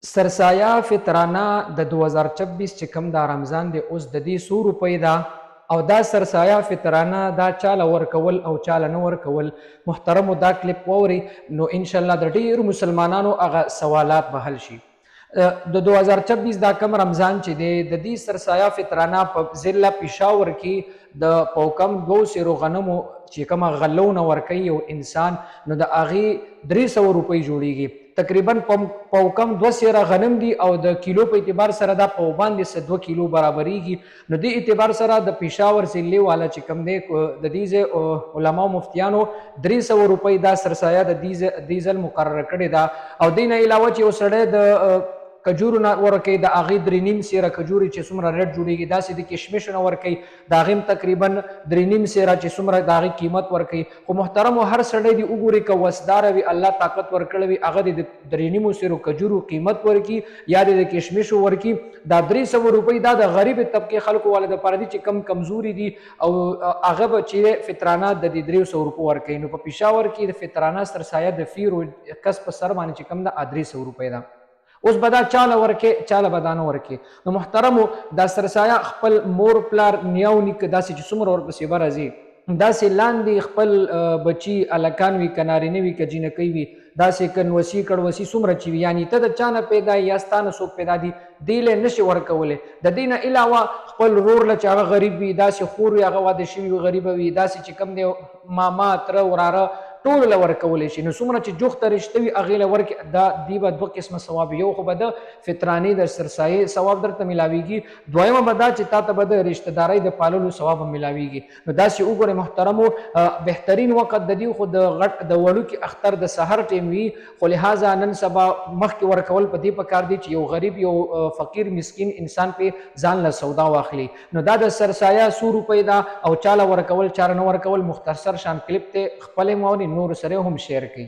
سرسایه فطرانه د 2026 چې کوم دا رمضان دی اوس د دې 100 روپۍ ده او دا سرسایه فطرانه دا چاله ورکول او چاله نه ورکول محترمو دا کلیپ ووري نو ان شاء الله د ډیرو مسلمانانو هغه سوالات به حل شي. د 2026 دا کم رمضان چې دی د دې سرسایه فطرانه په ضلع پېښور کې د پوکم 200 غنمو چې کومه غلونه ورکوي یو انسان نو د هغې 300 روپۍ جوړیږي. تقریبا پوکم 200 غنم دي او د کیلو په اعتبار سره دا په باندې 2 کیلو برابرېږي نو دې اعتبار سره د پېښور ضلعې والا چې کوم دی د دې علماو مفتیانو 300 روپۍ دا سرسایه د دې ځل مقرره کړې ده او دې نه علاوه چې یو سړی د کجورو نه ورکوي د هغې 3.5 سیره کجورې چې څومره ریټ جوړېږي داسې د کشمشو نه ورکوي د هغې هم تقریبا 3.5 سیره چې څومره د هغې قیمت ورکوي خو محترمو هر سړی دې وګوري که وسداره وي الله طاقت ورکړی وي هغه د 3.5 سیرو کجورو قیمت ورکړي یا د کشمشو ورکړي دا 300 روپۍ دا د غریب طبقې خلکو والا دپاره دي چې کم کمزوري دي او هغه به چې فطرانه د دې 300 روپو ورکوي نو په پېښور کې د فطرانه سرسایه د فیرو کس په سر باندې چې کم ده 300 روپۍ ده. اوس به دا چاله ورکې چاله به دا نه ورکې نو محترمو دا سرسایه خپل مور پلار نیاو نیکه داسې چې څومره ورپسې به راځي داسې لاندې خپل بچي هلکان وي که نارینه وي که جینکۍ وي داسې که نوسي کړوسي څومره چې وي یعنې ته د چا نه پیدا یا ستا نه څوک پیدا دي دې له نشي ورکولی د دې نه علاوه خپل رور له چې هغه غریب وي داسې خور وي هغه واده شوي وي غریبه وي داسې چې کوم دی ماما تره وراره ټول له ورکولی شي نو څومره چې جوخته رشته وي هغې له ورکړي دا دوی به 2 قسمه ثواب یو خو به د فطرانې د سرسایې ثواب درته میلاویږي دویمه به دا چې تا ته به د رشتهدارۍ د پاللو ثواب هم میلاویږي نو داسې وګورئ محترمو بهترین وخت د دې خو د غټ د وړوکي اختر د سحر ټیم وي خو لهذا نن سبا مخکې ورکول په دې پکار دی چې یو غریب یو فقیر مسکین انسان پې ځان له سودا واخلي نو دا د سرسایه 100 روپۍ ده او چاله ورکول چاله نه ورکول مختصر شان کلیپ ته خپلې موري نور سره هم شیر کړئ.